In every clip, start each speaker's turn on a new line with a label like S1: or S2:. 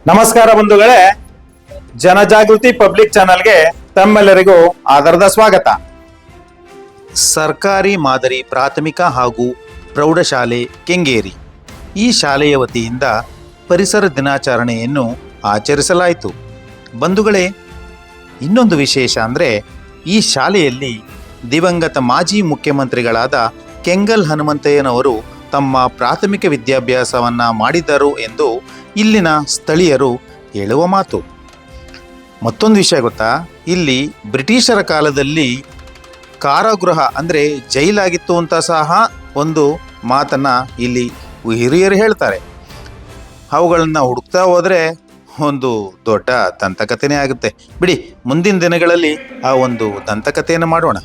S1: ನಮಸ್ಕಾರ ಬಂಧುಗಳೇ, ಜನಜಾಗೃತಿ ಪಬ್ಲಿಕ್ ಚಾನೆಲ್ಗೆ ತಮ್ಮೆಲ್ಲರಿಗೂ ಆದರದ ಸ್ವಾಗತ. ಸರ್ಕಾರಿ ಮಾದರಿ ಪ್ರಾಥಮಿಕ ಹಾಗೂ ಪ್ರೌಢಶಾಲೆ ಕೆಂಗೇರಿ ಈ ಶಾಲೆಯ ವತಿಯಿಂದ ಪರಿಸರ ದಿನಾಚರಣೆಯನ್ನು ಆಚರಿಸಲಾಯಿತು. ಬಂಧುಗಳೇ, ಇನ್ನೊಂದು ವಿಶೇಷ ಅಂದರೆ ಈ ಶಾಲೆಯಲ್ಲಿ ದಿವಂಗತ ಮಾಜಿ ಮುಖ್ಯಮಂತ್ರಿಗಳಾದ ಕೆಂಗಲ್ ಹನುಮಂತಯ್ಯನವರು ತಮ್ಮ ಪ್ರಾಥಮಿಕ ವಿದ್ಯಾಭ್ಯಾಸವನ್ನು ಮಾಡಿದರು ಎಂದು ಇಲ್ಲಿನ ಸ್ಥಳೀಯರು ಹೇಳುವ ಮಾತು. ಮತ್ತೊಂದು ವಿಷಯ ಗೊತ್ತಾ, ಇಲ್ಲಿ ಬ್ರಿಟಿಷರ ಕಾಲದಲ್ಲಿ ಕಾರಾಗೃಹ ಅಂದರೆ ಜೈಲಾಗಿತ್ತು ಅಂತ ಸಹ ಒಂದು ಮಾತನ್ನು ಇಲ್ಲಿ ಹಿರಿಯರು ಹೇಳ್ತಾರೆ. ಅವುಗಳನ್ನು ಹುಡುಕ್ತಾ ಹೋದರೆ ಒಂದು ದೊಡ್ಡ ದಂತಕಥೆನೇ ಆಗುತ್ತೆ. ಬಿಡಿ, ಮುಂದಿನ ದಿನಗಳಲ್ಲಿ ಆ ಒಂದು ದಂತಕಥೆಯನ್ನು ಮಾಡೋಣ.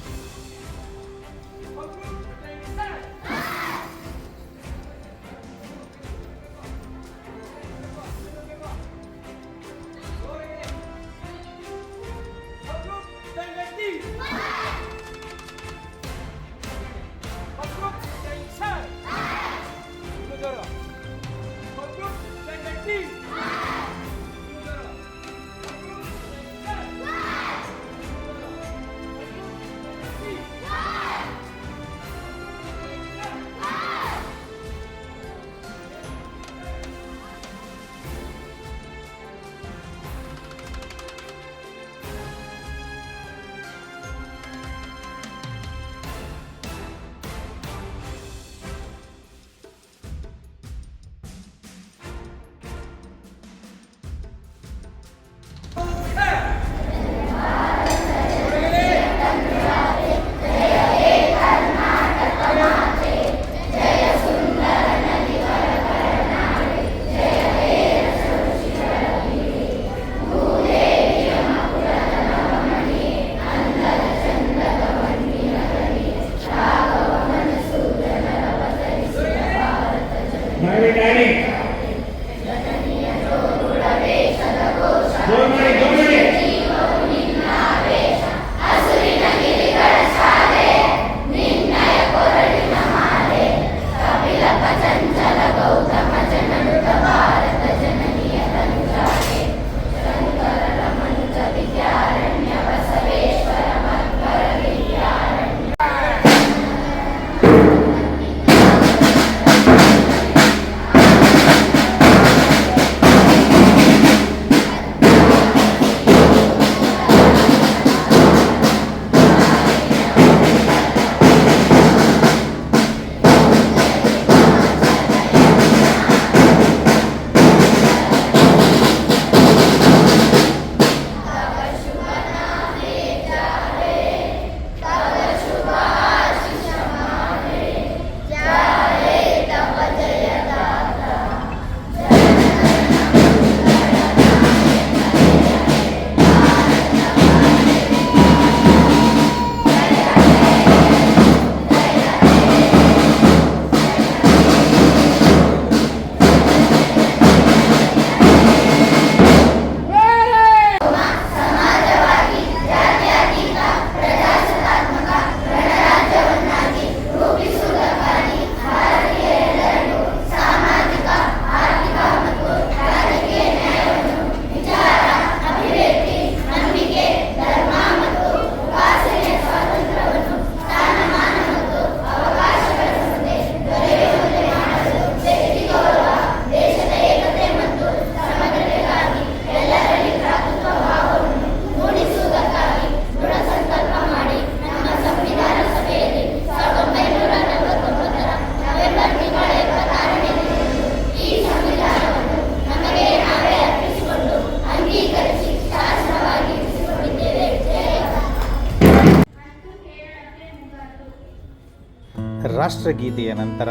S1: ರಾಷ್ಟ್ರಗೀತೆಯ ನಂತರ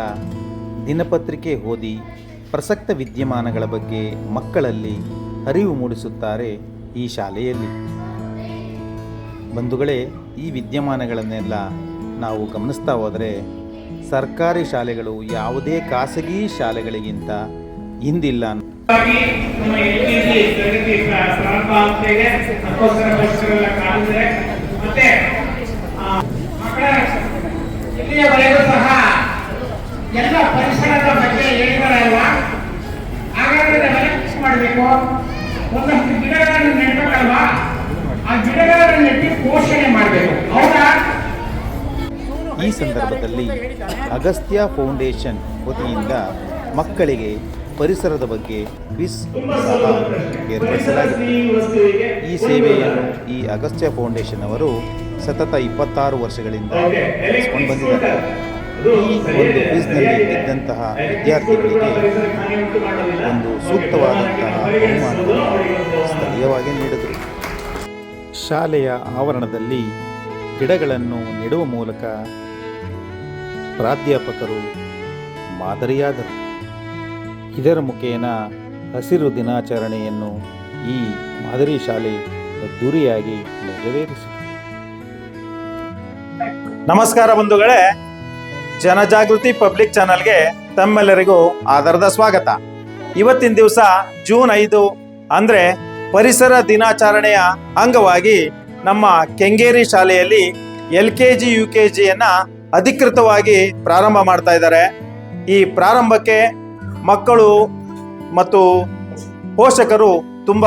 S1: ದಿನಪತ್ರಿಕೆ ಓದಿ ಪ್ರಸಕ್ತ ವಿದ್ಯಮಾನಗಳ ಬಗ್ಗೆ ಮಕ್ಕಳಲ್ಲಿ ಅರಿವು ಮೂಡಿಸುತ್ತಾರೆ ಈ ಶಾಲೆಯಲ್ಲಿ. ಬಂಧುಗಳೇ, ಈ ವಿದ್ಯಮಾನಗಳನ್ನೆಲ್ಲ ನಾವು ಗಮನಿಸ್ತಾ ಹೋದರೆ ಸರ್ಕಾರಿ ಶಾಲೆಗಳು ಯಾವುದೇ ಖಾಸಗಿ ಶಾಲೆಗಳಿಗಿಂತ ಹಿಂದಿಲ್ಲ.
S2: ಇಲ್ಲಿಯವರೆಗೂ ಸಹ ಎಲ್ಲ ಪರಿಸರದ ಬಗ್ಗೆ ಹೇಳಿದಾರಲ್ವಾ, ಹಾಗಾದ್ರೆ ಮಾಡಬೇಕು. ಒಂದಷ್ಟು ಗಿಡಗಳನ್ನು ನೆಡಬೇಕಲ್ವಾ, ಆ ಗಿಡಗಳನ್ನು ನೆಟ್ಟಿ ಪೋಷಣೆ ಮಾಡಬೇಕು. ಹೌದಾ?
S1: ಈ ಸಂದರ್ಭದಲ್ಲಿ ಅಗಸ್ತ್ಯ ಫೌಂಡೇಶನ್ ವತಿಯಿಂದ ಮಕ್ಕಳಿಗೆ ಪರಿಸರದ ಬಗ್ಗೆ ಕ್ವಿಜ್ ಸಹ ಏರ್ಪಡಿಸಲಾಗಿದೆ. ಈ ಸೇವೆಯನ್ನು ಈ ಅಗಸ್ತ್ಯ ಫೌಂಡೇಶನ್ ಅವರು ಸತತ 26 ವರ್ಷಗಳಿಂದ ನಡೆಸಿಕೊಂಡು ಬಂದಿದ್ದಾರೆ. ಈ ಒಂದು ಕ್ವಿಜ್ನಲ್ಲಿ ಗೆದ್ದಂತಹ ವಿದ್ಯಾರ್ಥಿಗಳಿಗೆ ಒಂದು ಸೂಕ್ತವಾದಂತಹ ಬಹುಮಾನವನ್ನು ಸ್ಥಳೀಯವಾಗಿ ನೀಡಿದರು. ಶಾಲೆಯ ಆವರಣದಲ್ಲಿ ಗಿಡಗಳನ್ನು ನೆಡುವ ಮೂಲಕ ಪ್ರಾಧ್ಯಾಪಕರು ಮಾದರಿಯಾದರು. ಇದರ ಮುಖೇನ ಹಸಿರು ದಿನಾಚರಣೆಯನ್ನು ಈ ಮಾದರಿ ಶಾಲೆ ಅದ್ದೂರಿಯಾಗಿ ನೆರವೇರಿಸಿತು.
S3: ನಮಸ್ಕಾರ ಬಂಧುಗಳೇ, ಜನಜಾಗೃತಿ ಪಬ್ಲಿಕ್ ಚಾನಲ್ಗೆ ತಮ್ಮೆಲ್ಲರಿಗೂ ಆಧಾರದ ಸ್ವಾಗತ. ಇವತ್ತಿನ ದಿವಸ ಜೂನ್ 5 ಅಂದರೆ ಪರಿಸರ ದಿನಾಚರಣೆಯ ಅಂಗವಾಗಿ ನಮ್ಮ ಕೆಂಗೇರಿ ಶಾಲೆಯಲ್ಲಿ LKG UKGಯನ್ನು ಅಧಿಕೃತವಾಗಿ ಪ್ರಾರಂಭ ಮಾಡ್ತಾ ಇದ್ದಾರೆ. ಈ ಪ್ರಾರಂಭಕ್ಕೆ ಮಕ್ಕಳು ಮತ್ತು ಪೋಷಕರು ತುಂಬ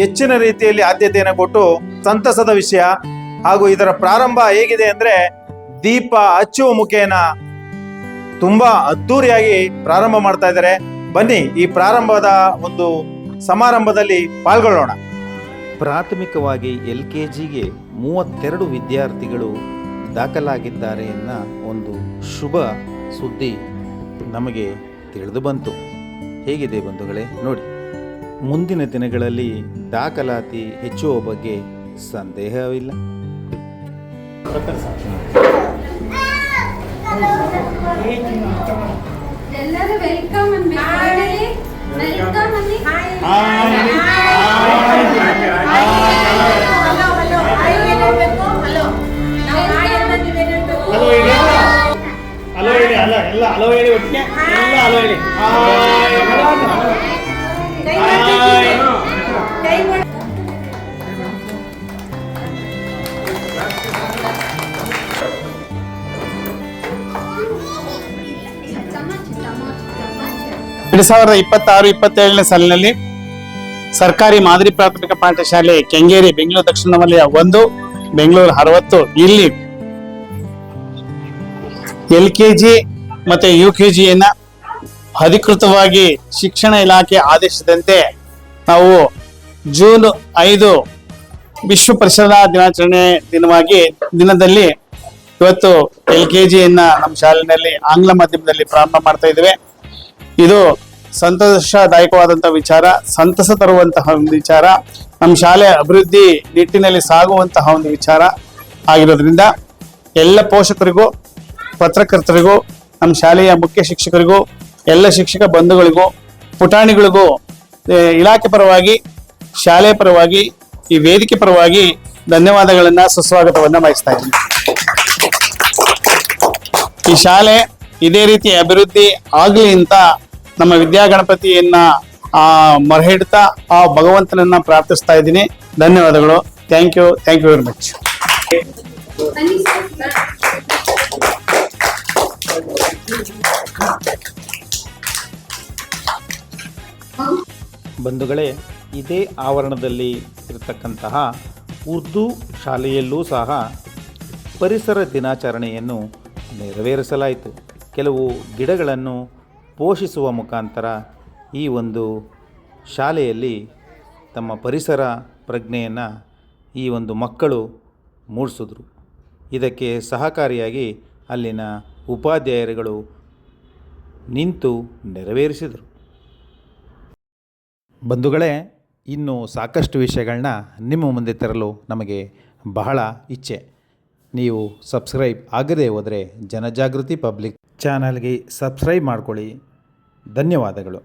S3: ಹೆಚ್ಚಿನ ರೀತಿಯಲ್ಲಿ ಆದ್ಯತೆಯನ್ನು ಕೊಟ್ಟು ಸಂತಸದ ವಿಷಯ. ಹಾಗೂ ಇದರ ಪ್ರಾರಂಭ ಹೇಗಿದೆ ಅಂದರೆ ದೀಪ ಹಚ್ಚುವ ಮುಖೇನ ತುಂಬ ಅದ್ಧೂರಿಯಾಗಿ ಪ್ರಾರಂಭ ಮಾಡ್ತಾ ಇದ್ದಾರೆ. ಬನ್ನಿ ಈ ಪ್ರಾರಂಭದ ಒಂದು ಸಮಾರಂಭದಲ್ಲಿ ಪಾಲ್ಗೊಳ್ಳೋಣ.
S1: ಪ್ರಾಥಮಿಕವಾಗಿ LKGಗೆ 32 ವಿದ್ಯಾರ್ಥಿಗಳು ದಾಖಲಾಗಿದ್ದಾರೆ ಎನ್ನ ಒಂದು ಶುಭ ಸುದ್ದಿ ನಮಗೆ ತಿಳಿದು ಬಂತು. ಹೇಗಿದೆ ಬಂಧುಗಳೇ ನೋಡಿ, ಮುಂದಿನ ದಿನಗಳಲ್ಲಿ ದಾಖಲಾತಿ ಹೆಚ್ಚುವ ಬಗ್ಗೆ ಸಂದೇಹವಿಲ್ಲ.
S4: ಎಲ್ಲರೂ ವೆಲ್ಕಮ್ ಅನ್ಬೇಕು. ವೆಲ್ಕಮ್ ಅನ್ನಿ.
S2: ಹಲೋ ಹೇಳಿ, ಅಲ್ಲ ಎಲ್ಲ ಹಲೋ ಹೇಳಿ, ಒಟ್ಟಿಗೆ ಎಲ್ಲ ಹಲೋ ಹೇಳಿ.
S5: ಎರಡು 2026-27ನೇ ಸಾಲಿನಲ್ಲಿ ಸರ್ಕಾರಿ ಮಾದರಿ ಪ್ರಾಥಮಿಕ ಪಾಠಶಾಲೆ ಕೆಂಗೇರಿ ಬೆಂಗಳೂರು ದಕ್ಷಿಣ ವಲಯ 1 ಬೆಂಗಳೂರು 60 ಇಲ್ಲಿ LKG ಮತ್ತೆ UKGಯನ್ನ ಅಧಿಕೃತವಾಗಿ ಶಿಕ್ಷಣ ಇಲಾಖೆ ಆದೇಶದಂತೆ ನಾವು ಜೂನ್ 5 ವಿಶ್ವ ಪರಿಸರ ದಿನಾಚರಣೆ ದಿನದಲ್ಲಿ ಇವತ್ತು LKGಯನ್ನ ನಮ್ಮ ಶಾಲೆಯಲ್ಲಿ ಆಂಗ್ಲ ಮಾಧ್ಯಮದಲ್ಲಿ ಪ್ರಾರಂಭ ಮಾಡ್ತಾ ಇದ್ದೇವೆ. ಇದು ಸಂತೋಷದಾಯಕವಾದಂತಹ ವಿಚಾರ, ಸಂತಸ ತರುವಂತಹ ಒಂದು ವಿಚಾರ, ನಮ್ಮ ಶಾಲೆ ಅಭಿವೃದ್ಧಿ ನಿಟ್ಟಿನಲ್ಲಿ ಸಾಗುವಂತಹ ಒಂದು ವಿಚಾರ ಆಗಿರೋದ್ರಿಂದ ಎಲ್ಲ ಪೋಷಕರಿಗೂ, ಪತ್ರಕರ್ತರಿಗೂ, ನಮ್ಮ ಶಾಲೆಯ ಮುಖ್ಯ ಶಿಕ್ಷಕರಿಗೂ, ಎಲ್ಲ ಶಿಕ್ಷಕ ಬಂಧುಗಳಿಗೂ, ಪುಟಾಣಿಗಳಿಗೂ ಇಲಾಖೆ ಪರವಾಗಿ, ಶಾಲೆ ಪರವಾಗಿ, ಈ ವೇದಿಕೆ ಪರವಾಗಿ ಧನ್ಯವಾದಗಳನ್ನ, ಸುಸ್ವಾಗತವನ್ನ ಬಯಸ್ತಾ ಇದ್ದೀನಿ. ಈ ಶಾಲೆ ಇದೇ ರೀತಿ ಅಭಿವೃದ್ಧಿ ಆಗಲಿ ಅಂತ ನಮ್ಮ ವಿದ್ಯಾಗಣಪತಿಯನ್ನ ಮೊರೆಹಿಡ್ತಾ ಆ ಭಗವಂತನನ್ನ ಪ್ರಾರ್ಥಿಸ್ತಾ ಇದ್ದೀನಿ. ಧನ್ಯವಾದಗಳು. Thank you very much.
S1: ಬಂಧುಗಳೇ, ಇದೇ ಆವರಣದಲ್ಲಿ ಇರತಕ್ಕಂತಹ ಉರ್ದು ಶಾಲೆಯಲ್ಲೂ ಸಹ ಪರಿಸರ ದಿನಾಚರಣೆಯನ್ನು ನೆರವೇರಿಸಲಾಯಿತು. ಕೆಲವು ಗಿಡಗಳನ್ನು ಪೋಷಿಸುವ ಮುಖಾಂತರ ಈ ಒಂದು ಶಾಲೆಯಲ್ಲಿ ತಮ್ಮ ಪರಿಸರ ಪ್ರಜ್ಞೆಯನ್ನು ಈ ಒಂದು ಮಕ್ಕಳು ಮೂಡಿಸಿದ್ರು. ಇದಕ್ಕೆ ಸಹಕಾರಿಯಾಗಿ ಅಲ್ಲಿನ ಉಪಾಧ್ಯಾಯರುಗಳು ನಿಂತು ನೆರವೇರಿಸಿದರು. ಬಂಧುಗಳೇ, ಇನ್ನೂ ಸಾಕಷ್ಟು ವಿಷಯಗಳನ್ನ ನಿಮ್ಮ ಮುಂದೆ ತರಲು ನಮಗೆ ಬಹಳ ಇಚ್ಛೆ. ನೀವು ಸಬ್ಸ್ಕ್ರೈಬ್ ಆಗದೇ ಹೋದರೆ ಜನಜಾಗೃತಿ ಪಬ್ಲಿಕ್ ಚಾನಲ್ಗೆ ಸಬ್ಸ್ಕ್ರೈಬ್ ಮಾಡಿಕೊಳ್ಳಿ. ಧನ್ಯವಾದಗಳು.